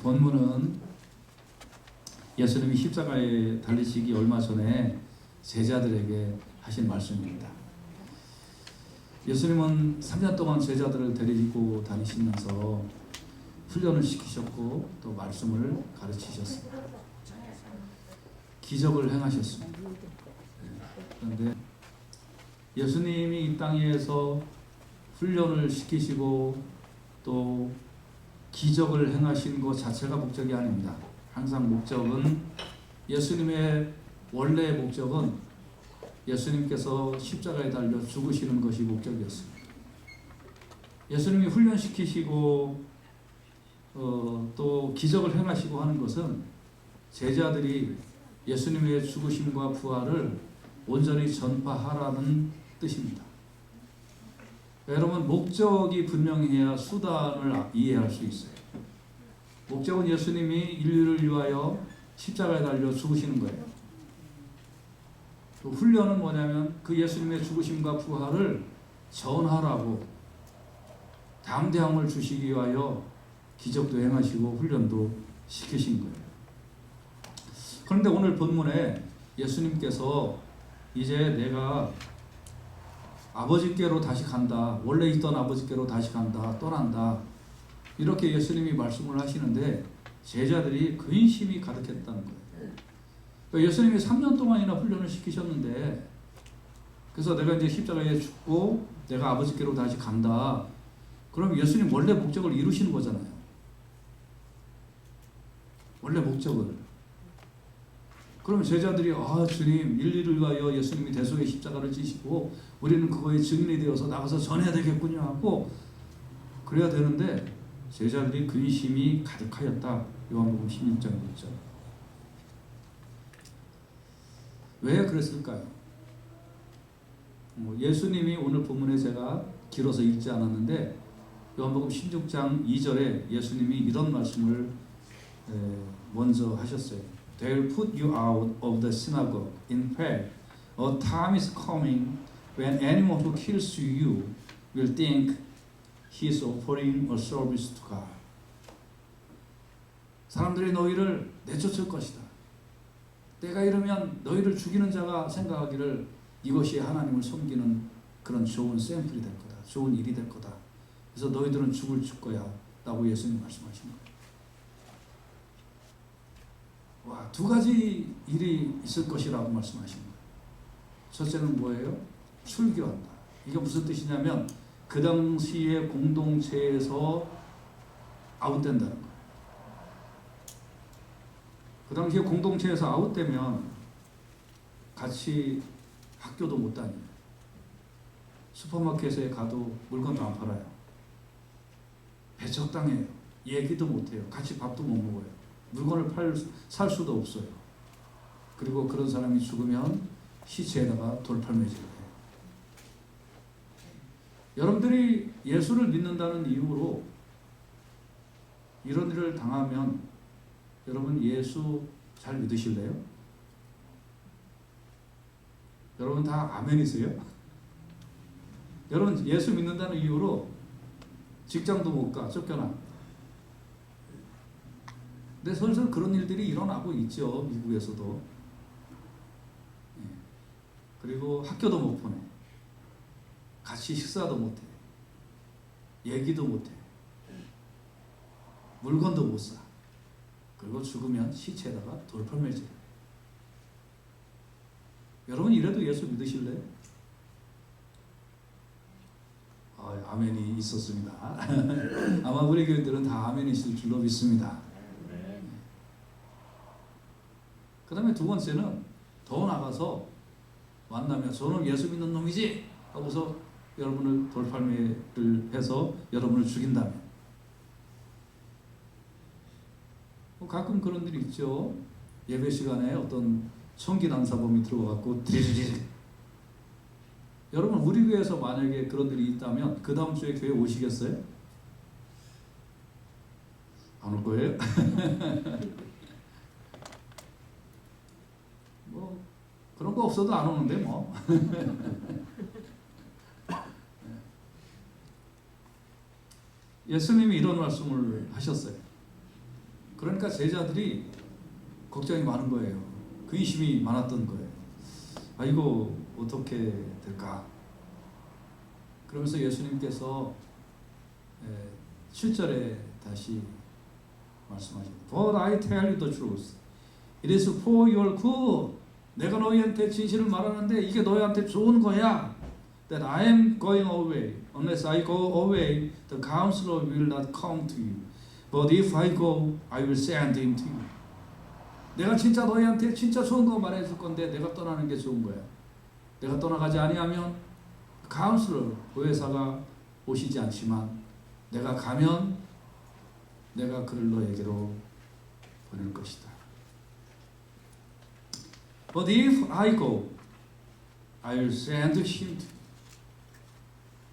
본문은 예수님이 십자가에 달리시기 얼마 전에 제자들에게 하신 말씀입니다. 예수님은 3년 동안 제자들을 데리고 다니시면서 훈련을 시키셨고 또 말씀을 가르치셨습니다. 기적을 행하셨습니다. 그런데 예수님이 이 땅에서 훈련을 시키시고 또 기적을 행하신 것 자체가 목적이 아닙니다. 항상 목적은 예수님의 원래의 목적은 예수님께서 십자가에 달려 죽으시는 것이 목적이었습니다. 예수님이 훈련시키시고 또 기적을 행하시고 하는 것은 제자들이 예수님의 죽으심과 부활을 온전히 전파하라는 뜻입니다. 여러분, 목적이 분명해야 수단을 이해할 수 있어요. 목적은 예수님이 인류를 위하여 십자가에 달려 죽으시는 거예요. 또 훈련은 뭐냐면 그 예수님의 죽으심과 부활을 전하라고 당대함을 주시기 위하여 기적도 행하시고 훈련도 시키신 거예요. 그런데 오늘 본문에 예수님께서 이제 내가 아버지께로 다시 간다. 원래 있던 아버지께로 다시 간다. 떠난다. 이렇게 예수님이 말씀을 하시는데 제자들이 근심이 가득했다는 거예요. 그러니까 예수님이 3년 동안이나 훈련을 시키셨는데 그래서 내가 이제 십자가에 죽고 내가 아버지께로 다시 간다. 그럼 예수님 원래 목적을 이루시는 거잖아요. 원래 목적을. 그럼 제자들이 주님 인류를 위하여 예수님이 대속의 십자가를 지시고 우리는 그거에 증인이 되어서 나가서 전해야 되겠군요 하고 그래야 되는데 제자들이 근심이 가득하였다. 요한복음 16장 6절. 왜 그랬을까요? 예수님이 오늘 본문에 제가 길어서 읽지 않았는데 요한복음 16장 2절에 예수님이 이런 말씀을 먼저 하셨어요. They will put you out of the synagogue. In fact, a time is coming when anyone who kills you will think he is offering a service to God. 사람들이 너희를 내쫓을 것이다. 때가 이르면 너희를 죽이는 자가 생각하기를 이것이 하나님을 섬기는 그런 좋은 샘플이 될 거다. 좋은 일이 될 거다. 그래서 너희들은 죽을 거야. 라고 예수님 말씀하신 거예요. 두 가지 일이 있을 것이라고 말씀하신 거예요. 첫째는 뭐예요? 출교한다. 이게 무슨 뜻이냐면 그 당시의 공동체에서 아웃된다는 거예요. 그 당시에 공동체에서 아웃되면 같이 학교도 못 다녀요. 슈퍼마켓에 가도 물건도 안 팔아요. 배척당해요. 얘기도 못 해요. 같이 밥도 못 먹어요. 물건을 살 수도 없어요. 그리고 그런 사람이 죽으면 시체에다가 돌팔매질을 해요. 여러분들이 예수를 믿는다는 이유로 이런 일을 당하면 여러분 예수 잘 믿으실래요? 여러분 다 아멘이세요? 여러분 예수 믿는다는 이유로 직장도 못 가, 쫓겨나. 근데 슬슬 그런 일들이 일어나고 있죠. 미국에서도. 그리고 학교도 못 보내. 같이 식사도 못 해. 얘기도 못 해. 물건도 못 사. 그리고 죽으면 시체에다가 돌팔매질. 여러분 이래도 예수 믿으실래요? 아멘이 있었습니다. 아마 우리 교인들은 다 아멘이 있을 줄로 믿습니다. 그 다음에 두 번째는 더 나가서 만나면 저놈 예수 믿는 놈이지 하고서 여러분을 돌팔매를 해서 여러분을 죽인다면 가끔 그런 일이 있죠. 예배 시간에 어떤 총기 난사범이 들어와갖고 드리리리. 여러분 우리 교회에서 만약에 그런 일이 있다면 그 다음 주에 교회 오시겠어요? 안 올 거예요? 그런 거 없어도 안 오는데 뭐. 예수님이 이런 말씀을 하셨어요. 그러니까 제자들이 걱정이 많은 거예요. 근심이 많았던 거예요. 아, 이거 어떻게 될까? 그러면서 예수님께서 7절에 다시 말씀하십니다. But I tell you the truth. It is for your good. 내가 너희한테 진실을 말하는데 이게 너희한테 좋은 거야. That I am going away. Unless I go away, the counselor will not come to you. But if I go, I will send him to you. 내가 진짜 너희한테 진짜 좋은 거 말해줄 건데 내가 떠나는 게 좋은 거야. 내가 떠나가지 아니하면 카운슬러, 보혜사가 오시지 않지만 내가 가면 내가 그를 너에게로 보낼 것이다. But if I go, I will send him to you.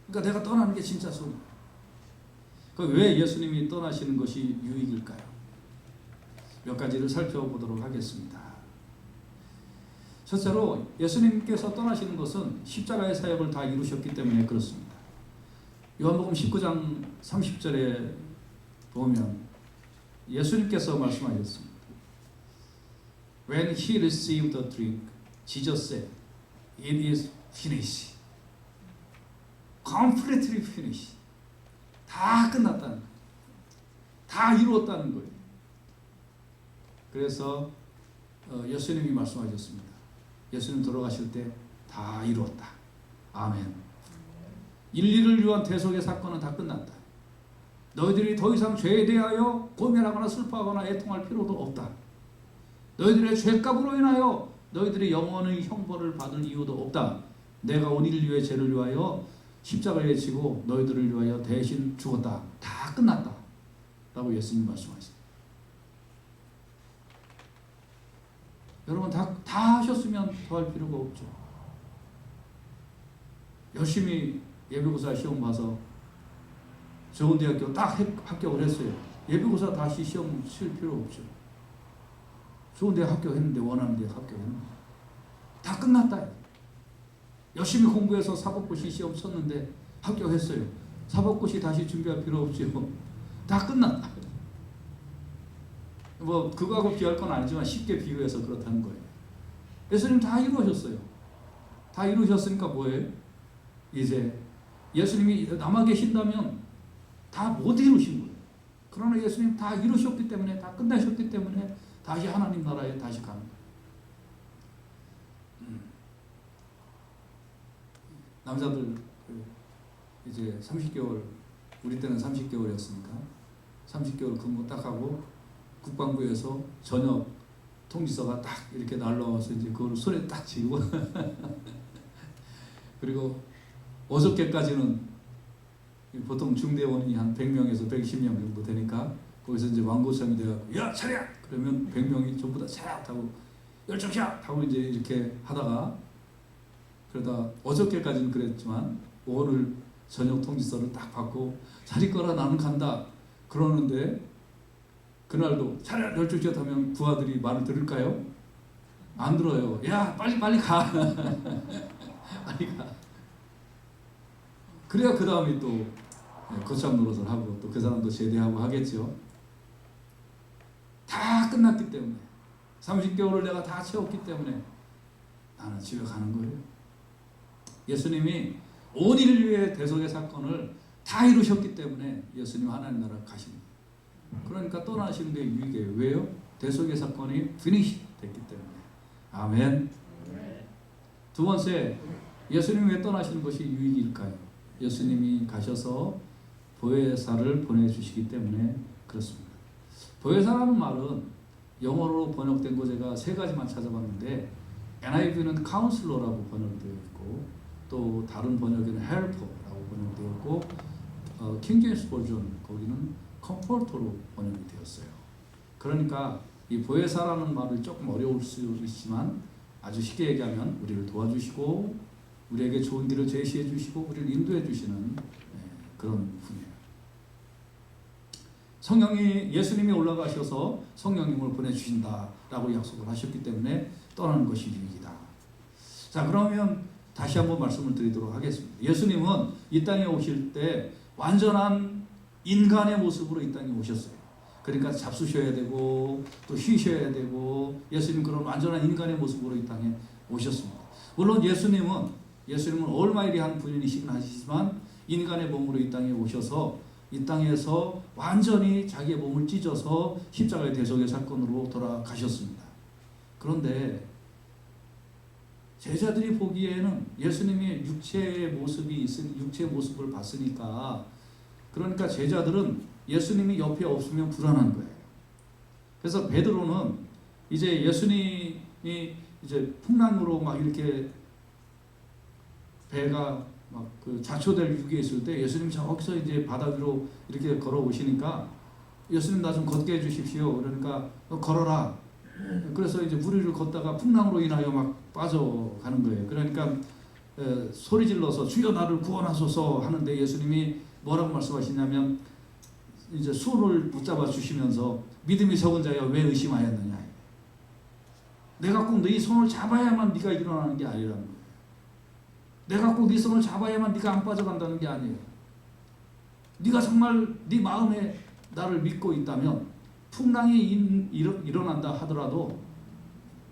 그러니까 내가 떠나는 게 진짜 좋은 거야. 왜 예수님이 떠나시는 것이 유익일까요? 몇 가지를 살펴보도록 하겠습니다. 첫째로 예수님께서 떠나시는 것은 십자가의 사역을 다 이루셨기 때문에 그렇습니다. 요한복음 19장 30절에 보면 예수님께서 말씀하셨습니다. When he received the drink, Jesus said, "It is finished." Completely finished. 다 끝났다는 거예요. 다 이루었다는 거예요. 그래서 예수님이 말씀하셨습니다. 예수님 돌아가실 때 다 이루었다. 아멘. 인류를 위한 대속의 사건은 다 끝났다. 너희들이 더 이상 죄에 대하여 고민하거나 슬퍼하거나 애통할 필요도 없다. 너희들의 죄값으로 인하여 너희들이 영원의 형벌을 받을 이유도 없다. 내가 온 인류의 죄를 위하여 십자가에 지고 너희들을 위하여 대신 죽었다. 다 끝났다. 라고 예수님 말씀하셨습니다. 여러분 다 하셨으면 더 할 필요가 없죠. 열심히 예비고사 시험 봐서 좋은 대학교 딱 합격을 했어요. 예비고사 다시 시험 칠 필요 없죠. 좋은 대학 합격했는데 원하는 대학 합격했는데 다 끝났다. 열심히 공부해서 사법고시 시험 쳤는데 합격했어요. 사법고시 다시 준비할 필요 없죠. 다 끝났다. 뭐 그거하고 비할 건 아니지만 쉽게 비교해서 그렇다는 거예요. 예수님 다 이루셨어요. 다 이루셨으니까 뭐예요? 이제 예수님이 남아 계신다면 다 못 이루신 거예요. 그러나 예수님 다 이루셨기 때문에 다 끝나셨기 때문에 다시 하나님 나라에 다시 가는 거예요. 남자들 이제 30개월 우리 때는 30개월이었으니까 30개월 근무 딱 하고 국방부에서 저녁 통지서가 딱 이렇게 날라와서 이제 그걸 손에 딱 쥐고 그리고 어저께까지는 보통 중대원이 한 100명에서 110명 정도 되니까 거기서 이제 왕고참이 돼갖고 야 차려! 그러면 100명이 전부 다 차렷 하고 열정샷 하고 이제 이렇게 하다가 그러다 어저께까지는 그랬지만 오늘 저녁 통지서를 딱 받고 잘 있거라 나는 간다 그러는데 그날도 차렷 열정샷 하면 부하들이 말을 들을까요? 안 들어요. 야 빨리 가. 빨리 가. 그래야 그 다음에 또 거참 노릇을 하고 또 그 사람도 제대하고 하겠죠. 다 끝났기 때문에 30개월을 내가 다 채웠기 때문에 나는 집에 가는 거예요. 예수님이 온 인류의 대속의 사건을 다 이루셨기 때문에 예수님 하나님 나라 가십니다. 그러니까 떠나시는 게 유익이에요. 왜요? 대속의 사건이 피니시 됐기 때문에. 아멘. 두 번째, 예수님이 왜 떠나시는 것이 유익일까요? 예수님이 가셔서 보혜사를 보내주시기 때문에 그렇습니다. 보혜사라는 말은 영어로 번역된 거 제가 3가지만 찾아봤는데 NIV는 카운슬러라고 번역되어 있고 또 다른 번역에는 헬퍼라고 번역되어 있고 킹제임스 버전 거기는 컴포터로 번역이 되었어요. 그러니까 이 보혜사라는 말을 조금 어려울 수 있지만 아주 쉽게 얘기하면 우리를 도와주시고 우리에게 좋은 길을 제시해 주시고 우리를 인도해 주시는 그런 분이에요. 성령이 예수님이 올라가셔서 성령님을 보내주신다라고 약속을 하셨기 때문에 떠나는 것이 유익이다. 자 그러면 다시 한번 말씀을 드리도록 하겠습니다. 예수님은 이 땅에 오실 때 완전한 인간의 모습으로 이 땅에 오셨어요. 그러니까 잡수셔야 되고 또 쉬셔야 되고 예수님 그런 완전한 인간의 모습으로 이 땅에 오셨습니다. 물론 예수님은 올마이리한 분이시긴 하시지만 인간의 몸으로 이 땅에 오셔서 이 땅에서 완전히 자기의 몸을 찢어서 십자가의 대속의 사건으로 돌아가셨습니다. 그런데 제자들이 보기에는 예수님의 육체의 모습을 봤으니까, 그러니까 제자들은 예수님이 옆에 없으면 불안한 거예요. 그래서 베드로는 이제 예수님이 이제 풍랑으로 막 이렇게 배가 막 그 자초될 위기에 있을 때 예수님이 저기서 이제 바다 위로 이렇게 걸어오시니까 예수님 나 좀 걷게 해주십시오. 그러니까 걸어라. 그래서 이제 물 위를 걷다가 풍랑으로 인하여 막 빠져가는 거예요. 그러니까 소리 질러서 주여 나를 구원하소서 하는데 예수님이 뭐라고 말씀하시냐면 이제 손을 붙잡아 주시면서 믿음이 적은 자여 왜 의심하였느냐. 내가 꼭 네 손을 잡아야만 네가 일어나는 게 아니라는 거예요. 내가 꼭 네 손을 잡아야만 네가 안 빠져간다는 게 아니에요. 네가 정말 네 마음에 나를 믿고 있다면 풍랑이 일어난다 하더라도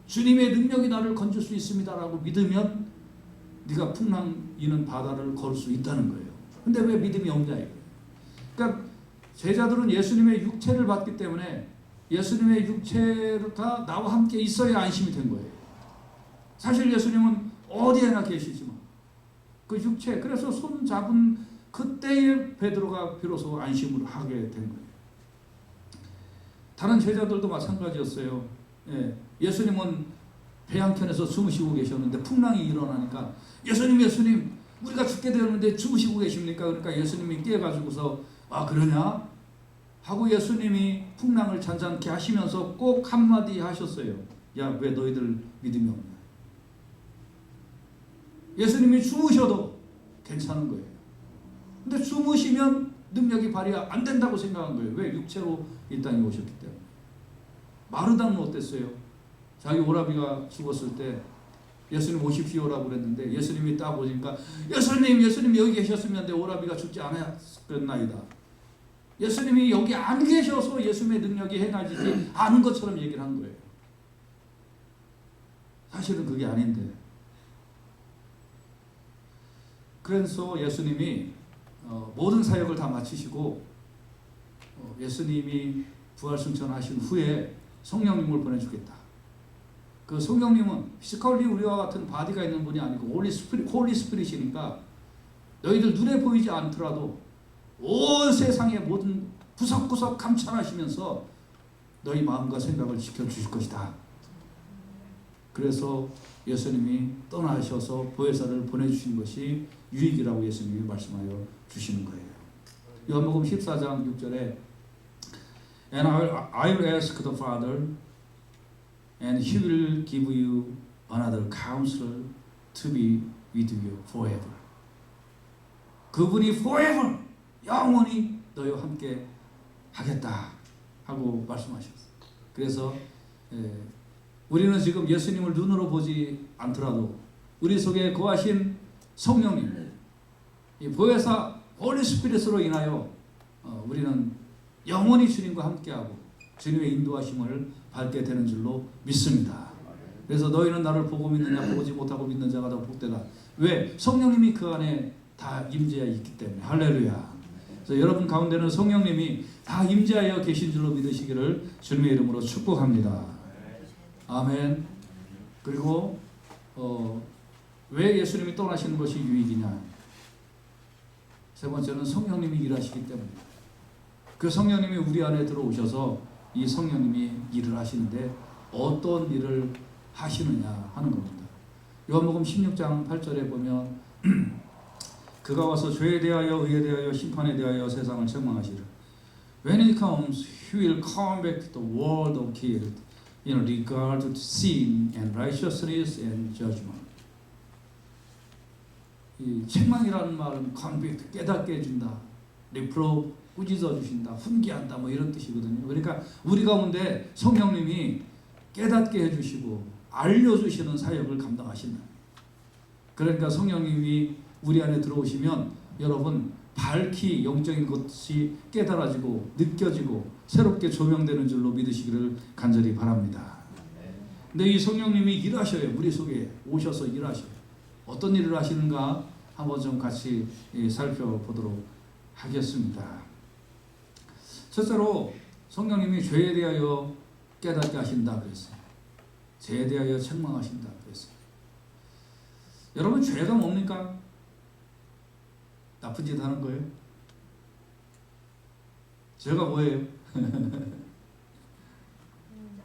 주님의 능력이 나를 건질 수 있습니다라고 믿으면 네가 풍랑 이는 바다를 걸 수 있다는 거예요. 근데 왜 믿음이 없냐 이거예요. 그러니까 제자들은 예수님의 육체를 봤기 때문에 예수님의 육체가 나와 함께 있어야 안심이 된 거예요. 사실 예수님은 어디에나 계시지만 그 육체, 그래서 손 잡은 그때에 베드로가 비로소 안심을 하게 된 거예요. 다른 제자들도 마찬가지였어요. 예수님은 배 한켠에서 주무시고 계셨는데 풍랑이 일어나니까 예수님 우리가 죽게 되었는데 주무시고 계십니까? 그러니까 예수님이 깨가지고서 아 그러냐? 하고 예수님이 풍랑을 잔잔케 하시면서 꼭 한마디 하셨어요. 야 왜 너희들 믿음이 없냐? 예수님이 주무셔도 괜찮은 거예요. 근데 주무시면 능력이 발휘 안 된다고 생각한 거예요. 왜? 육체로 이 땅에 오셨기 때문에. 마르다는 어땠어요? 자기 오라비가 죽었을 때 예수님 오십시오라고 그랬는데 예수님이 딱 보니까 예수님 여기 계셨으면 내 오라비가 죽지 않았겠나이다. 예수님이 여기 안 계셔서 예수님의 능력이 행하지 않은 것처럼 얘기를 한 거예요. 사실은 그게 아닌데. 그래서 예수님이 모든 사역을 다 마치시고 예수님이 부활승천하신 후에 성령님을 보내주겠다. 그 성령님은 피지컬리 우리와 같은 바디가 있는 분이 아니고 홀리 스피릿이니까 너희들 눈에 보이지 않더라도 온 세상의 모든 구석구석 감찰하시면서 너희 마음과 생각을 지켜주실 것이다. 그래서 예수님이 떠나셔서 보혜사를 보내주신 것이 유익이라고 예수님이 말씀하여 주시는 거예요. 요한복음 14장 6절에 And I will ask the Father and He will give you another counselor to be with you forever. 그분이 forever 영원히 너희와 함께 하겠다 하고 말씀하셨어요. 그래서 우리는 지금 예수님을 눈으로 보지 않더라도 우리 속에 거하신 성령님, 이 보혜사 홀리 스피릿으로 인하여 우리는 영원히 주님과 함께하고 주님의 인도하심을 받게 되는 줄로 믿습니다. 그래서 너희는 나를 보고 믿느냐 보지 못하고 믿는 자가 더 복되다. 왜? 성령님이 그 안에 다 임재하여 있기 때문에. 할렐루야. 그래서 여러분 가운데는 성령님이 다 임재하여 계신 줄로 믿으시기를 주님의 이름으로 축복합니다. 아멘. 그리고 왜 예수님이 떠나시는 것이 유익이냐? 세 번째는 성령님이 일하시기 때문입니다. 그 성령님이 우리 안에 들어오셔서 이 성령님이 일을 하시는데 어떤 일을 하시느냐 하는 겁니다. 요한복음 16장 8절에 보면 그가 와서 죄에 대하여 의에 대하여 심판에 대하여 세상을 책망하시리라. When he comes, he will come back to the world of guilt in regard to sin and righteousness and judgment. 이 책망이라는 말은 convict, 깨닫게 해준다. reprove, 꾸짖어 주신다. 훈계한다. 뭐 이런 뜻이거든요. 그러니까 우리 가운데 성령님이 깨닫게 해주시고 알려주시는 사역을 감당하신다. 그러니까 성령님이 우리 안에 들어오시면 여러분 밝히 영적인 것이 깨달아지고 느껴지고 새롭게 조명되는 줄로 믿으시기를 간절히 바랍니다. 근데 이 성령님이 일하셔요. 우리 속에 오셔서 일하셔요. 어떤 일을 하시는가 한번 좀 같이 살펴보도록 하겠습니다. 첫째로 성령님이 죄에 대하여 깨닫게 하신다 그랬어요. 죄에 대하여 책망하신다 그랬어요. 여러분, 죄가 뭡니까? 나쁜 짓 하는 거예요? 죄가 뭐예요?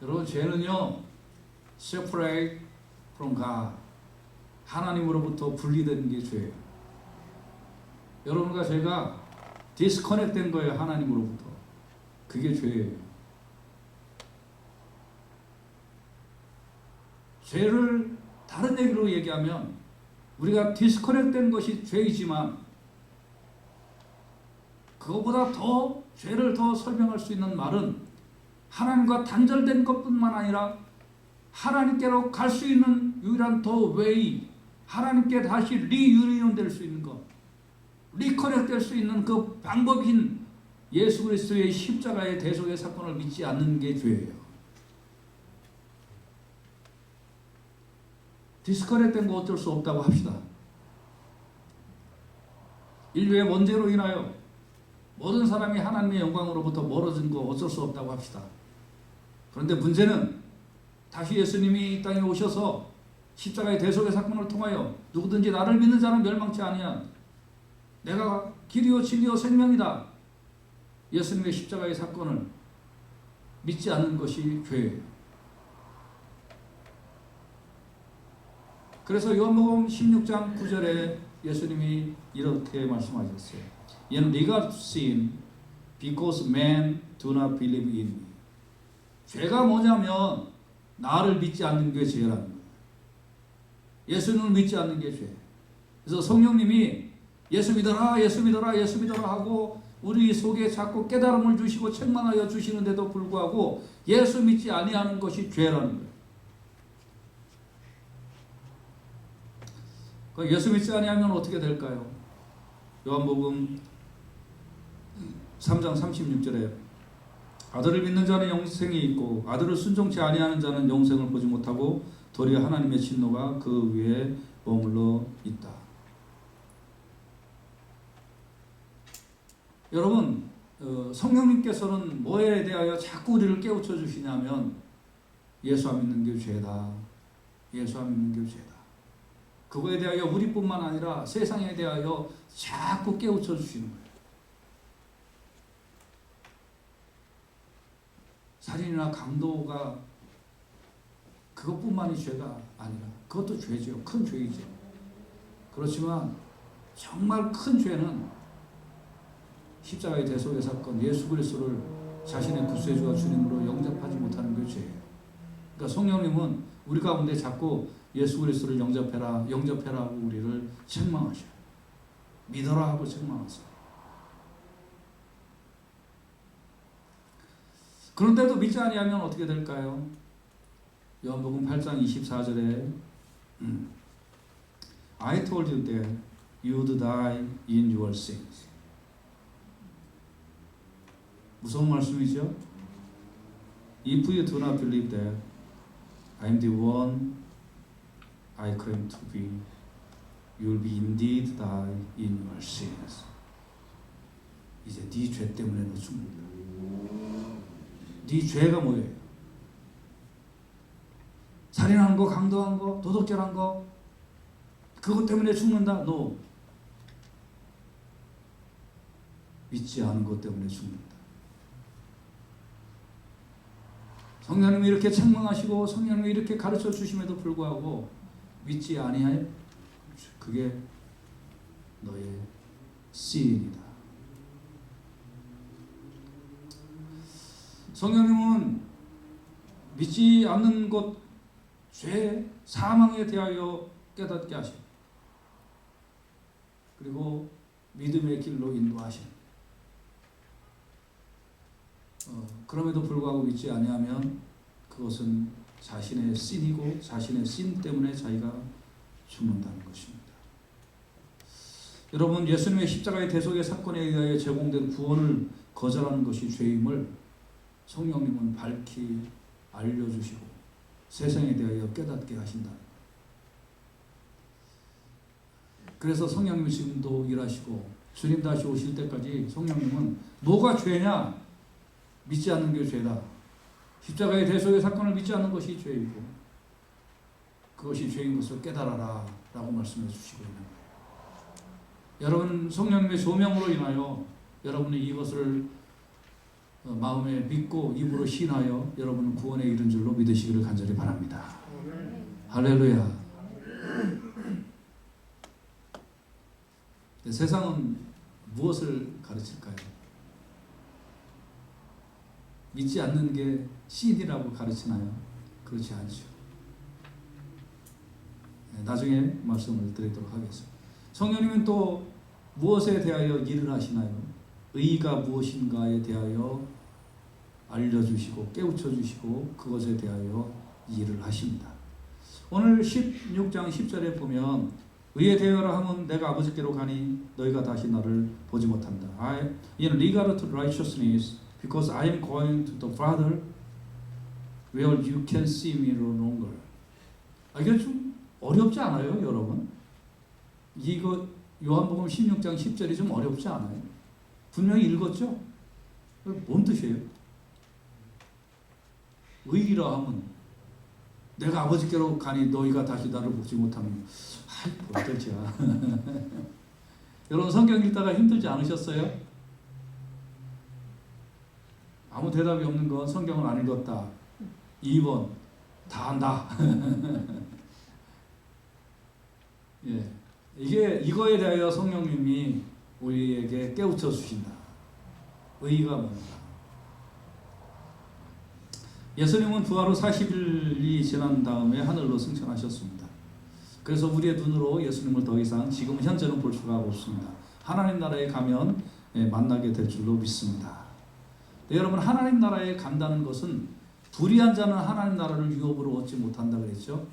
여러분, 죄는요, separate from God, 하나님으로부터 분리되는 게 죄예요. 여러분과 제가 disconnect 된 거예요. 하나님으로부터. 그게 죄예요. 죄를 다른 얘기로 얘기하면 우리가 disconnect 된 것이 죄이지만, 그것보다 더 죄를 더 설명할 수 있는 말은 하나님과 단절된 것뿐만 아니라 하나님께로 갈 수 있는 유일한 더 웨이, 하나님께 다시 리유니온 될 수 있는 것, 리커넥 될 수 있는 그 방법인 예수 그리스도의 십자가의 대속의 사건을 믿지 않는 게 죄예요. 디스커넥 된 거 어쩔 수 없다고 합시다. 인류의 원죄로 인하여 모든 사람이 하나님의 영광으로부터 멀어진 거 어쩔 수 없다고 합시다. 그런데 문제는 다시 예수님이 이 땅에 오셔서 십자가의 대속의 사건을 통하여 누구든지 나를 믿는 자는 멸망치 아니한 내가 길이요 진리요 생명이다, 예수님의 십자가의 사건을 믿지 않는 것이 죄예요. 그래서 요한복음 16장 9절에 예수님이 이렇게 말씀하셨어요. 얘는 regard sin because men do not believe in me. 죄가 뭐냐면 나를 믿지 않는 게 죄라는 거예요. 예수님을 믿지 않는 게 죄. 그래서 성령님이 예수 믿어라, 예수 믿어라, 예수 믿어라 하고 우리 속에 자꾸 깨달음을 주시고 책망하여 주시는데도 불구하고 예수 믿지 아니하는 것이 죄라는 거예요. 예수 믿지 아니하면 어떻게 될까요? 요한복음 3장 36절에 아들을 믿는 자는 영생이 있고 아들을 순종치 아니하는 자는 영생을 보지 못하고 도리어 하나님의 진노가 그 위에 머물러 있다. 여러분, 성령님께서는 뭐에 대하여 자꾸 우리를 깨우쳐 주시냐면 예수 안 믿는 게 죄다, 예수 안 믿는 게 죄다. 그거에 대하여 우리뿐만 아니라 세상에 대하여 자꾸 깨우쳐 주시는 거예요. 살인이나 강도가 그것뿐만이 죄가 아니라, 그것도 죄죠. 큰 죄이죠. 그렇지만 정말 큰 죄는 십자가의 대속의 사건, 예수 그리스도를 자신의 구세주와 주님으로 영접하지 못하는 게 죄예요. 그러니까 성령님은 우리 가운데 자꾸 예수 그리스도를 영접해라, 영접해라 하고 우리를 책망하셔요. 믿어라 하고 책망하세요. 그런데도 믿지 아니하면 어떻게 될까요? 요한복음 8장 24절에 I told you that you would die in your sins. 무서운 말씀이죠? If you do not believe that I am the one I claim to be, you will be indeed die in your sins. 이제 네 죄 때문에 너 죽는다. 네 죄가 뭐예요? 살인한 거, 강도한 거, 도둑질한 거, 그것 때문에 죽는다. 너 믿지 않은 것 때문에 죽는다. 성령님이 이렇게 책망하시고 성령님이 이렇게 가르쳐 주심에도 불구하고 믿지 아니하여 그게 너의 sin이다. 성령님은 믿지 않는 것, 죄, 사망에 대하여 깨닫게 하시고 그리고 믿음의 길로 인도하시는. 그럼에도 불구하고 믿지 아니하면 그것은 자신의 신이고 자신의 신 때문에 자기가 죽는다는 것입니다. 여러분, 예수님의 십자가의 대속의 사건에 의하여 제공된 구원을 거절하는 것이 죄임을 성령님은 밝히 알려주시고 세상에 대하여 깨닫게 하신다. 그래서 성령님이 지금도 일하시고 주님 다시 오실 때까지 성령님은 뭐가 죄냐? 믿지 않는 게 죄다. 십자가의 대속의 사건을 믿지 않는 것이 죄이고 그것이 죄인 것을 깨달아라 라고 말씀해 주시고 있는 거예요. 여러분, 성령님의 조명으로 인하여 여러분이 이것을 마음에 믿고 입으로 신하여 여러분은 구원에 이른 줄로 믿으시기를 간절히 바랍니다. 할렐루야. 세상은 무엇을 가르칠까요? 믿지 않는 게 신이라고 가르치나요? 그렇지 않죠. 나중에 말씀을 드리도록 하겠습니다. 성령님은 또 무엇에 대하여 일을 하시나요? 의의가 무엇인가에 대하여 알려주시고 깨우쳐주시고 그것에 대하여 일을 하십니다. 오늘 16장 10절에 보면 의에 대하여라 하면 내가 아버지께로 가니 너희가 다시 나를 보지 못한다. In regard to righteousness, because I am going to the Father, where you can see me no longer. 이게 좀 어렵지 않아요, 여러분? 이거 요한복음 16장 10절이 좀 어렵지 않아요? 분명히 읽었죠? 뭔 뜻이에요? 의라 하면 내가 아버지께로 가니 너희가 다시 나를 보지 못하면 뭔 뜻이야. 여러분, 성경 읽다가 힘들지 않으셨어요? 아무 대답이 없는 건 성경을 안 읽었다. 2번 다 안다. 예, 이거에 대하여 성령님이 우리에게 깨우쳐 주신다. 의의가 뭔가. 예수님은 부활 후 40일이 지난 다음에 하늘로 승천하셨습니다. 그래서 우리의 눈으로 예수님을 더 이상 지금 현재는 볼 수가 없습니다. 하나님 나라에 가면 만나게 될 줄로 믿습니다. 네, 여러분, 하나님 나라에 간다는 것은 불의한 자는 하나님 나라를 유업으로 얻지 못한다 그랬죠.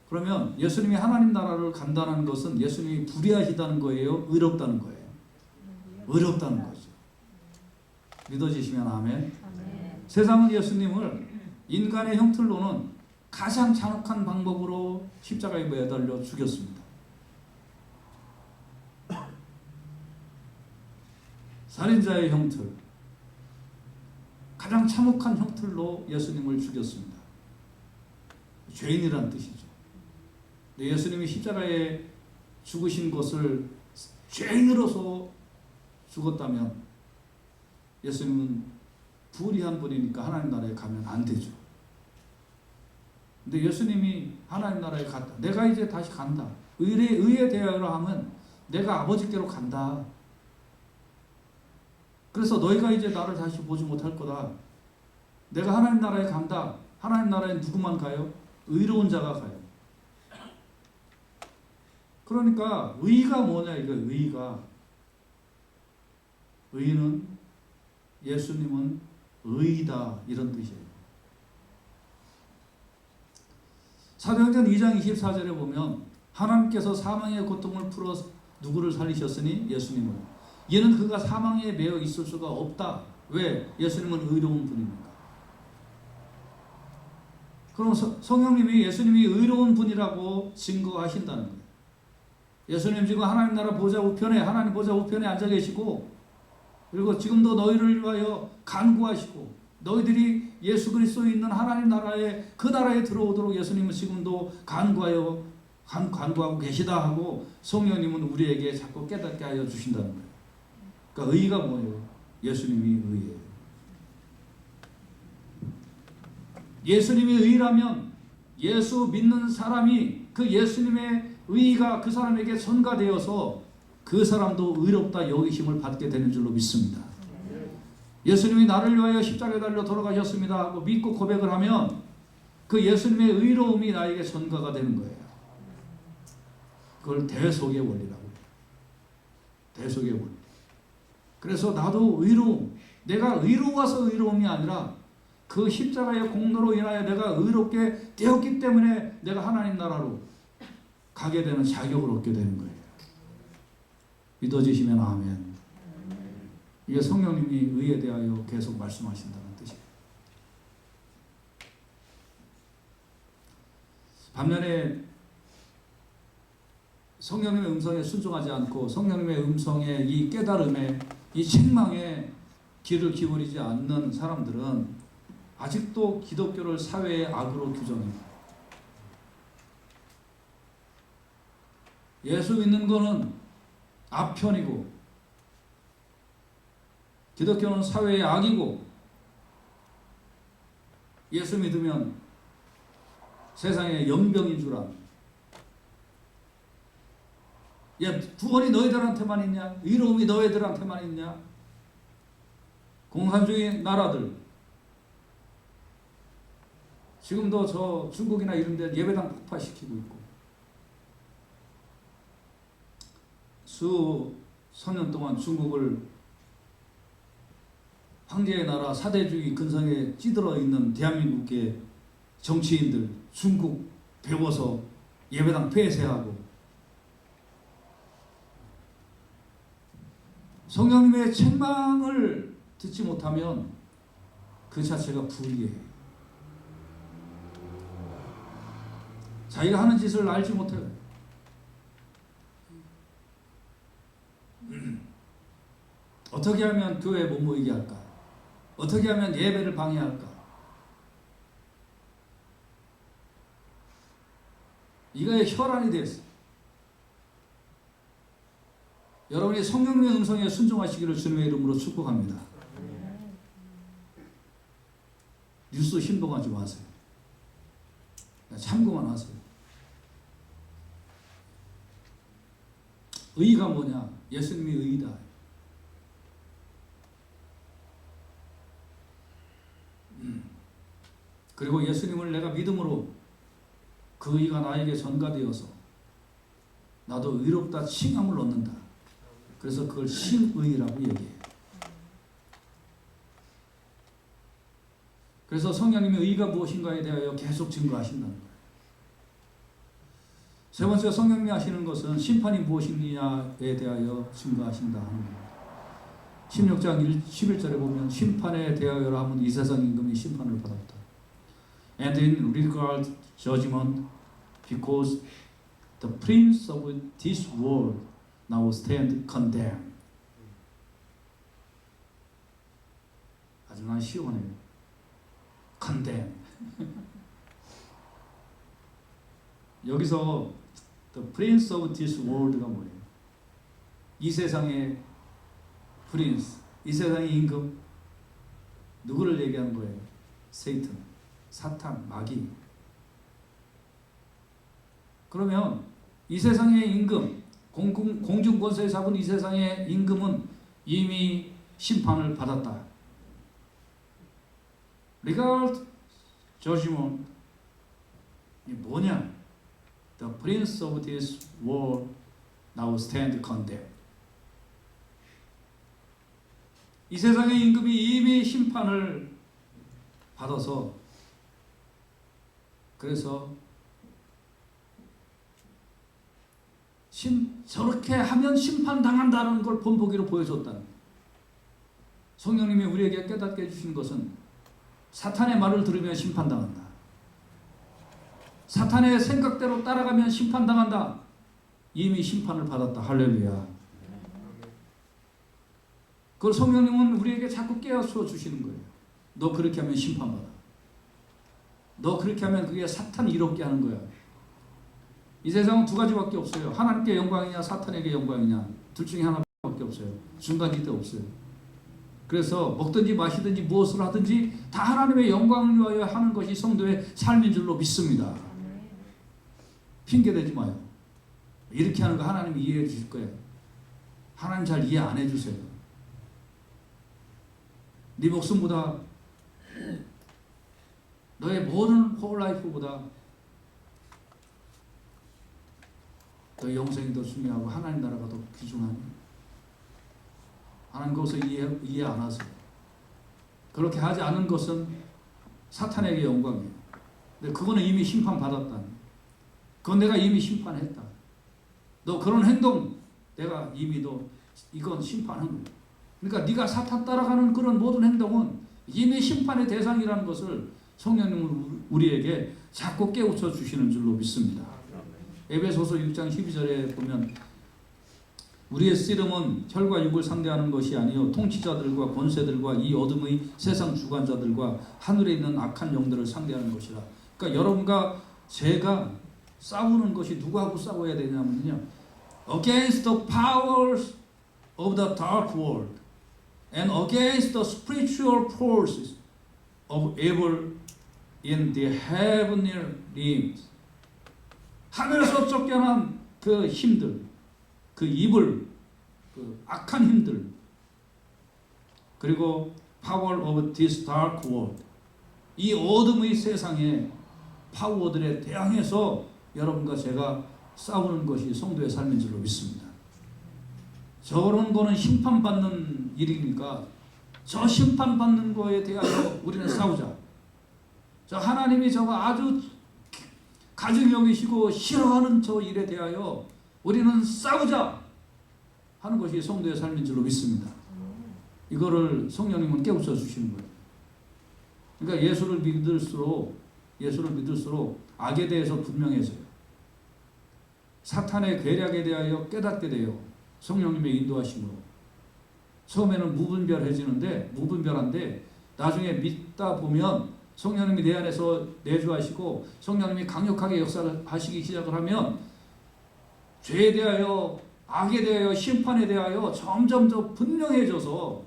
그러면 예수님이 하나님 나라를 간다는 것은 예수님이 불의하시다는 거예요? 의롭다는 거예요? 의롭다는 거죠. 믿어지시면 아멘. 세상은 예수님을 인간의 형틀로는 가장 잔혹한 방법으로 십자가에 매달려 죽였습니다. 살인자의 형틀, 가장 참혹한 형틀로 예수님을 죽였습니다. 죄인이란 뜻이죠. 예수님이 십자가에 죽으신 것을 죄인으로서 죽었다면 예수님은 불의한 분이니까 하나님 나라에 가면 안 되죠. 근데 예수님이 하나님 나라에 갔다. 내가 이제 다시 간다. 의에 대하여라 하면 내가 아버지께로 간다. 그래서 너희가 이제 나를 다시 보지 못할 거다. 내가 하나님 나라에 간다. 하나님 나라에 누구만 가요? 의로운 자가 가요. 그러니까 의가 뭐냐 이거. 의는 예수님은 의이다 이런 뜻이에요. 사도행전 2장 24절에 보면 하나님께서 사망의 고통을 풀어 누구를 살리셨으니 예수님을. 이는 그가 사망에 매여 있을 수가 없다. 왜? 예수님은 의로운 분입니다. 그럼 성령님이 예수님이 의로운 분이라고 증거하신다는 거예요. 예수님 지금 하나님 나라 보좌 우편에, 하나님 보좌 우편에 앉아 계시고, 그리고 지금도 너희를 위하여 간구하시고, 너희들이 예수 그리스도에 있는 하나님 나라에, 그 나라에 들어오도록 예수님은 지금도 간구하고 계시다 하고 성령님은 우리에게 자꾸 깨닫게 하여 주신다는 거예요. 그러니까 의의가 뭐예요? 예수님이 의예요. 예수님이 의라면 예수 믿는 사람이 그 예수님의 의의가 그 사람에게 전가되어서 그 사람도 의롭다 여기심을 받게 되는 줄로 믿습니다. 예수님이 나를 위하여 십자가에 달려 돌아가셨습니다 하고 믿고 고백을 하면 그 예수님의 의로움이 나에게 전가가 되는 거예요. 그걸 대속의 원리라고 해요. 대속의 원리. 그래서 나도 의로움, 내가 의로워서 의로움이 아니라 그 십자가의 공로로 인하여 내가 의롭게 되었기 때문에 내가 하나님 나라로 가게 되는 자격을 얻게 되는 거예요. 믿어지시면 아멘. 이게 성령님이 의에 대하여 계속 말씀하신다는 뜻이에요. 반면에 성령님의 음성에 순종하지 않고 성령님의 음성에 이 깨달음에 이 책망에 귀를 기울이지 않는 사람들은 아직도 기독교를 사회의 악으로 규정해요. 예수 믿는 거는 아편이고 기독교는 사회의 악이고 예수 믿으면 세상의 연병인 줄 아는. 야, 구원이 너희들한테만 있냐? 의로움이 너희들한테만 있냐? 공산주의 나라들 지금도 저 중국이나 이런 데 예배당 폭파시키고 있고 수천 년 동안 중국을 황제의 나라 사대주의 근성에 찌들어 있는 대한민국의 정치인들 중국 배워서 예배당 폐쇄하고 성령님의 책망을 듣지 못하면 그 자체가 불의예요. 자기가 하는 짓을 알지 못해요. 어떻게 하면 교회에 못 모이게 할까? 어떻게 하면 예배를 방해할까? 이거의 혈안이 됐어요. 여러분이 성령님의 음성에 순종하시기를 주님의 이름으로 축복합니다. 뉴스 신봉하지 마세요. 참고만 하세요. 의가 뭐냐? 예수님이 의다. 그리고 예수님을 내가 믿음으로 그 의가 나에게 전가되어서 나도 의롭다 칭함을 얻는다. 그래서 그걸 신의라고 얘기해요. 그래서 성령님의 의가 무엇인가에 대하여 계속 증거하신다는 거예요. 세 번째 성령님이 하시는 것은 심판이 무엇이냐에 대하여 증거하신다 하는 거예요. 16장 11절에 보면 심판에 대하여라 하면 이 세상 임금이 심판을 받았다. And in regard judgment because the prince of this world now stand condemned. 아주 난 시원해요. condemn. 여기서 the prince of this world가 뭐예요? 이 세상의 prince, 이 세상의 임금, 누구를 얘기하는 거예요? 세이튼, 사탄, 마귀. 그러면 이 세상의 임금, 공중권세에 잡은 이 세상의 임금은 이미 심판을 받았다. Regard judgment 이 뭐냐? The prince of this world now stand condemned. 이 세상의 임금이 이미 심판을 받아서 그래서 저렇게 하면 심판당한다는 걸 본보기로 보여줬다는 거예요. 성령님이 우리에게 깨닫게 해주신 것은 사탄의 말을 들으면 심판당한다. 사탄의 생각대로 따라가면 심판당한다. 이미 심판을 받았다. 할렐루야. 그걸 성령님은 우리에게 자꾸 깨우쳐 주시는 거예요. 너 그렇게 하면 심판받아. 너 그렇게 하면 그게 사탄이 이롭게 하는 거야. 이 세상은 두 가지밖에 없어요. 하나님께 영광이냐 사탄에게 영광이냐. 둘 중에 하나밖에 없어요. 중간지대 없어요. 그래서 먹든지 마시든지 무엇을 하든지 다 하나님의 영광을 위하여 하는 것이 성도의 삶인 줄로 믿습니다. 핑계대지 마요. 이렇게 하는 거 하나님이 이해해 주실 거예요. 하나님 잘 이해 안 해주세요. 네 목숨보다 너의 모든 홀라이프보다 너의 영생이 더 중요하고 하나님 나라가 더 귀중하니 하나님 그것을 이해 안 하세요. 그렇게 하지 않은 것은 사탄에게 영광이에요. 근데 그거는 이미 심판받았다. 그건 내가 이미 심판했다. 너 그런 행동 내가 이미도 이건 심판한 거예요. 그러니까 네가 사탄 따라가는 그런 모든 행동은 이미 심판의 대상이라는 것을 성령님은 우리에게 자꾸 깨우쳐 주시는 줄로 믿습니다. 에베소서 6장 12절에 보면 우리의 씨름은 혈과 육을 상대하는 것이 아니요 통치자들과 권세들과 이 어둠의 세상 주관자들과 하늘에 있는 악한 영들을 상대하는 것이라. 그러니까 여러분과 제가 싸우는 것이 누구하고 싸워야 되냐면요, against the powers of the dark world and against the spiritual forces of evil in the heavenly realms. 하늘에서 쫓겨난 그 힘들, 그 evil, 그 악한 힘들, 그리고 power of this dark world, 이 어둠의 세상의 파워들에 대항해서 여러분과 제가 싸우는 것이 성도의 삶인 줄로 믿습니다. 저런 거는 심판받는 일이니까 저 심판받는 거에 대하여 우리는 싸우자. 저 하나님이 저거 아주 가증히 여기시고 싫어하는 저 일에 대하여 우리는 싸우자 하는 것이 성도의 삶인 줄로 믿습니다. 이거를 성령님은 깨우쳐 주시는 거예요. 그러니까 예수를 믿을수록 악에 대해서 분명해져요. 사탄의 괴략에 대하여 깨닫게 돼요. 성령님의 인도하심으로. 처음에는 무분별한데 나중에 믿다 보면 성령님이 내 안에서 내주하시고 성령님이 강력하게 역사를 하시기 시작을 하면 죄에 대하여, 악에 대하여, 심판에 대하여 점점 더 분명해져서,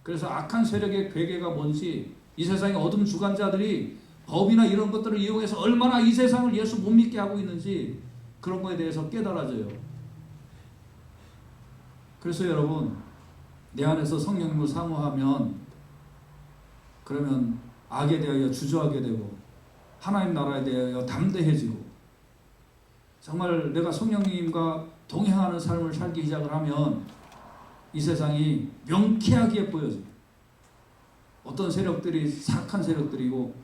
그래서 악한 세력의 괴계가 뭔지, 이 세상의 어둠 주관자들이 법이나 이런 것들을 이용해서 얼마나 이 세상을 예수 못 믿게 하고 있는지 그런 거에 대해서 깨달아져요. 그래서 여러분, 내 안에서 성령님을 사모하면 그러면 악에 대하여 주저하게 되고 하나님 나라에 대하여 담대해지고, 정말 내가 성령님과 동행하는 삶을 살기 시작을 하면 이 세상이 명쾌하게 보여져요. 어떤 세력들이 사악한 세력들이고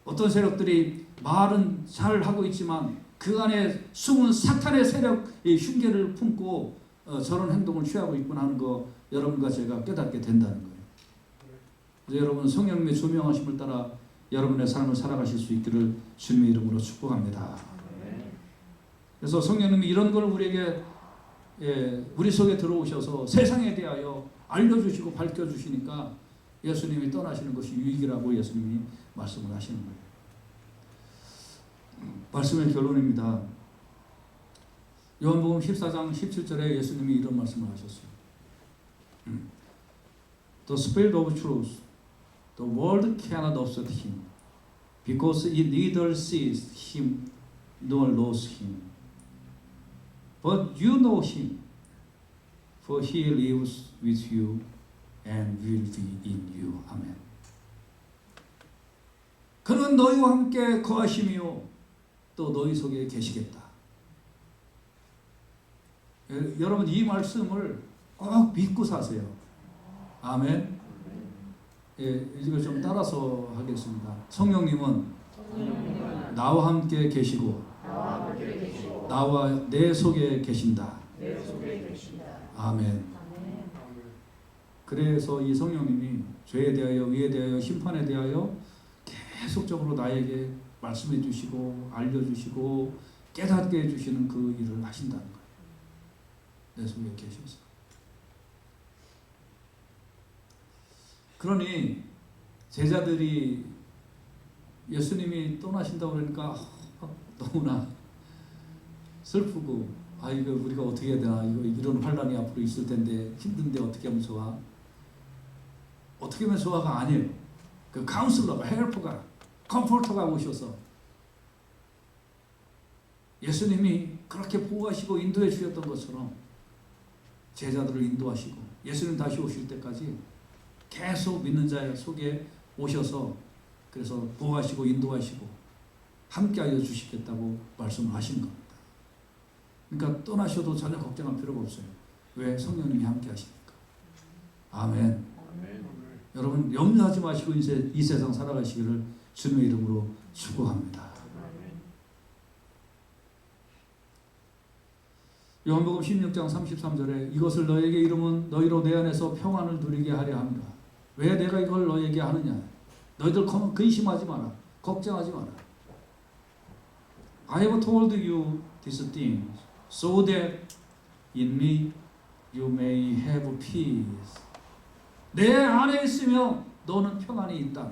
어떤 세력들이 말은 잘 하고 있지만 그 안에 숨은 사탄의 세력의 흉계를 품고 저런 행동을 취하고 있구나 하는 거 여러분과 제가 깨닫게 된다는 거예요. 그래서 여러분 성령님의 조명하심을 따라 여러분의 삶을 살아가실 수 있기를 주님의 이름으로 축복합니다. 그래서 성령님이 이런 걸 우리에게 우리 속에 들어오셔서 세상에 대하여 알려주시고 밝혀주시니까 예수님이 떠나시는 것이 유익이라고 예수님이 말씀을 하시는 거예요. 말씀의 결론입니다. 요한복음 14장 17절에 예수님이 이런 말씀을 하셨어요. The Spirit of truth, the world cannot accept him, because it neither sees him nor knows him. But you know him, for he lives with you and will be in you. 아멘. 그는 너희와 함께 거하시며 또 너희 속에 계시겠다. 여러분 이 말씀을 꼭 믿고 사세요. 아멘. 이걸 좀 따라서 하겠습니다. 성령님은 나와 함께 계시고 나와 내 속에 계신다. 아멘. 그래서 이 성령님이 죄에 대하여, 의에 대하여, 심판에 대하여 계속적으로 나에게 말씀해 주시고 알려주시고 깨닫게 해주시는 그 일을 하신다는 거예요. 내 속에 계셔서. 그러니 제자들이 예수님이 떠나신다고 그러니까 너무나 슬프고, 이거 우리가 어떻게 해야 되나, 이런 환란이 앞으로 있을 텐데 힘든데 어떻게 하면 좋아? 어떻게 하면 좋아가 아니에요. 그 카운슬러가, 헬퍼가, 컴포터가 오셔서 예수님이 그렇게 보호하시고 인도해 주셨던 것처럼 제자들을 인도하시고 예수님 다시 오실 때까지 계속 믿는 자 속에 오셔서 그래서 보호하시고 인도하시고 함께하여 주시겠다고 말씀을 하신 겁니다. 그러니까 떠나셔도 전혀 걱정할 필요가 없어요. 왜? 성령님이 함께 하시니까. 아멘. 여러분 염려하지 마시고 이 세상 살아가시기를 주님의 이름으로 축복합니다. 요한복음 16장 33절에 이것을 너에게 이름은 너희로 내 안에서 평안을 누리게 하려 함이라. 왜 내가 이걸 너에게 하느냐? 너희들 근심하지 마라. 걱정하지 마라. I have told you these things so that in me you may have peace. 내 안에 있으며 너는 평안이 있다.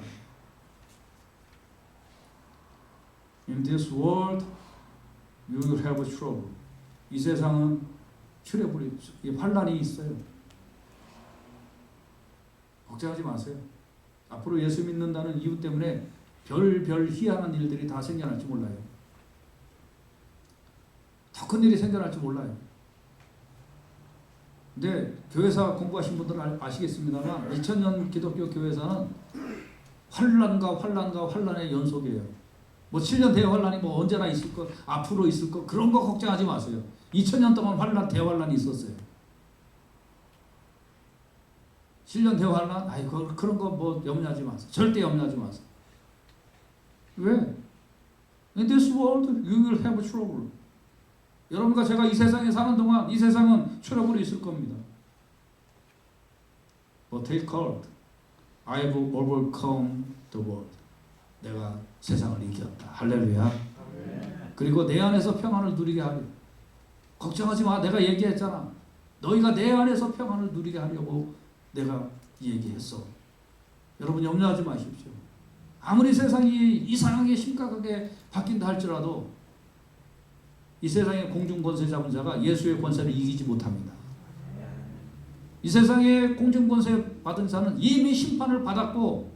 In this world you will have trouble. 이 세상은 트러블이, 환란이 있어요. 걱정하지 마세요. 앞으로 예수 믿는다는 이유 때문에 별별 희한한 일들이 다 생겨날지 몰라요. 더 큰 일이 생겨날지 몰라요. 근데 교회사 공부하신 분들은 아시겠습니다만 2000년 기독교 교회사는 환란의 연속이에요. 뭐 7년 대환란이 뭐 언제나 있을 거, 앞으로 있을 거, 그런 거 걱정하지 마세요. 2000년 동안 대환란이 있었어요. 7년 대환란? 아이 그런 거 뭐 염려하지 마세요. 절대 염려하지 마세요. 왜? In this world you will have trouble. 여러분과 제가 이 세상에 사는 동안 이 세상은 트러블이 있을 겁니다. But take heart. I have overcome the world. 내가 세상을 이겼다. 할렐루야. 그리고 내 안에서 평안을 누리게 하려. 걱정하지 마. 내가 얘기했잖아. 너희가 내 안에서 평안을 누리게 하려고 내가 얘기했어. 여러분 염려하지 마십시오. 아무리 세상이 이상하게 심각하게 바뀐다 할지라도 이 세상의 공중 권세 잡은 자가 예수의 권세를 이기지 못합니다. 이 세상의 공중 권세 받은 자는 이미 심판을 받았고,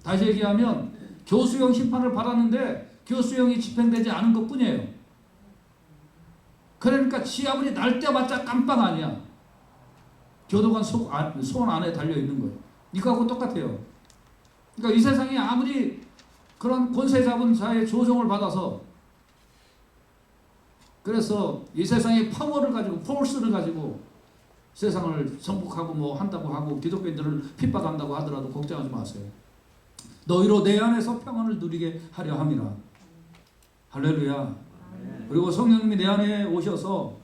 다시 얘기하면 교수형 심판을 받았는데 교수형이 집행되지 않은 것뿐이에요. 그러니까 지 아무리 날때봤자 깜빵 아니야. 교도관 손 안에 달려 있는 거예요. 이거하고 똑같아요. 그러니까 이 세상이 아무리 그런 권세 잡은 자의 조종을 받아서, 그래서 이 세상의 파워를 가지고, 포스를 가지고 세상을 정복하고 뭐 한다고 하고 기독교인들을 핍박한다고 하더라도 걱정하지 마세요. 너희로 내 안에서 평안을 누리게 하려 함이라. 할렐루야. 그리고 성령님이 내 안에 오셔서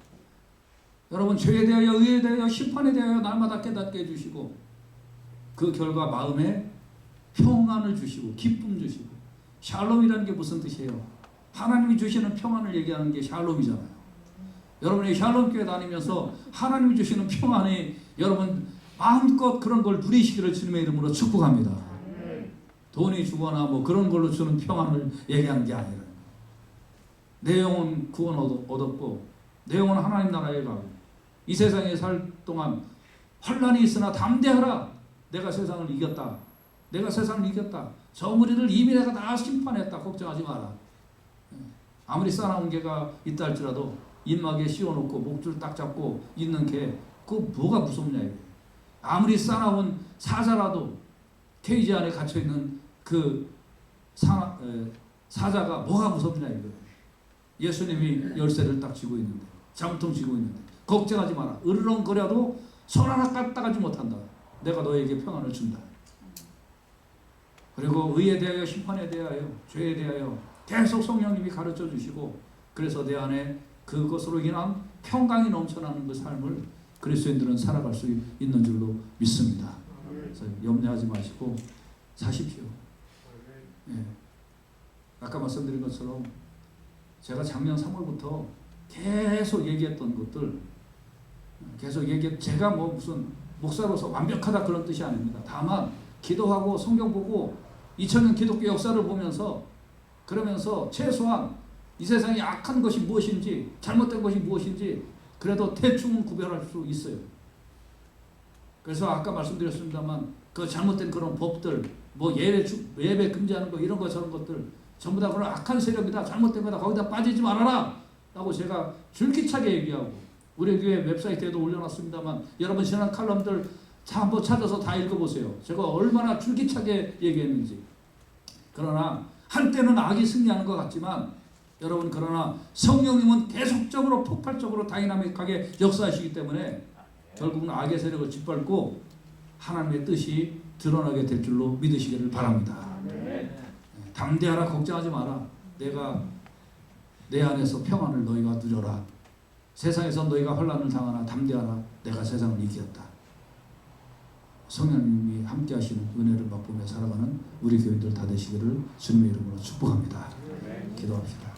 여러분 죄에 대하여, 의에 대하여, 심판에 대하여 날마다 깨닫게 해주시고, 그 결과 마음에 평안을 주시고 기쁨 주시고. 샬롬이라는 게 무슨 뜻이에요? 하나님이 주시는 평안을 얘기하는 게 샬롬이잖아요. 여러분이 샬롬 교회 다니면서 하나님이 주시는 평안이 여러분 마음껏 그런 걸 누리시기를 주님의 이름으로 축복합니다. 돈이 주거나 뭐 그런 걸로 주는 평안을 얘기하는 게 아니라, 내 영혼 구원 얻었고 내 영혼 하나님 나라에 가고 이 세상에 살 동안 환란이 있으나 담대하라. 내가 세상을 이겼다. 내가 세상을 이겼다. 저 무리를 이미 내가 다 심판했다. 걱정하지 마라. 아무리 싸나운 개가 있다 할지라도 입막에 씌워놓고 목줄 딱 잡고 있는 개, 그거 뭐가 무섭냐 이게. 아무리 싸나운 사자라도 케이지 안에 갇혀있는 그 사자가 뭐가 무섭냐 이거. 예수님이 열쇠를 딱 쥐고 있는데, 장통 쥐고 있는데 걱정하지 마라. 으르렁거려도 손 하나 까딱하지 못한다. 내가 너에게 평안을 준다. 그리고 의에 대하여, 심판에 대하여, 죄에 대하여 계속 성령님이 가르쳐 주시고, 그래서 내 안에 그것으로 인한 평강이 넘쳐나는 그 삶을 그리스도인들은 살아갈 수 있는 줄로 믿습니다. 그래서 염려하지 마시고 사십시오. 예. 아까 말씀드린 것처럼 제가 작년 3월부터 계속 얘기했던 것들, 제가 뭐 무슨 목사로서 완벽하다 그런 뜻이 아닙니다. 다만 기도하고 성경 보고 2000년 기독교 역사를 보면서, 그러면서 최소한 이 세상에 악한 것이 무엇인지, 잘못된 것이 무엇인지 그래도 대충은 구별할 수 있어요. 그래서 아까 말씀드렸습니다만 그 잘못된 그런 법들, 뭐 예배 금지하는 거, 이런 거 저런 것들 전부 다 그런 악한 세력이다, 잘못된 거다, 거기다 빠지지 말아라 라고 제가 줄기차게 얘기하고, 우리 교회 웹사이트에도 올려놨습니다만 여러분 지난 칼럼들 다 한번 찾아서 다 읽어보세요. 제가 얼마나 줄기차게 얘기했는지. 그러나 한때는 악이 승리하는 것 같지만 여러분, 그러나 성령님은 계속적으로 폭발적으로 다이나믹하게 역사하시기 때문에 결국은 악의 세력을 짓밟고 하나님의 뜻이 드러나게 될 줄로 믿으시기를 바랍니다. 담대하라. 걱정하지 마라. 내가 내 안에서 평안을 너희가 누려라. 세상에서 너희가 혼란을 당하나 담대하라. 내가 세상을 이겼다. 성령님이 함께 하시는 은혜를 맛보며 살아가는 우리 교인들 다 되시기를 주님의 이름으로 축복합니다. 기도합시다.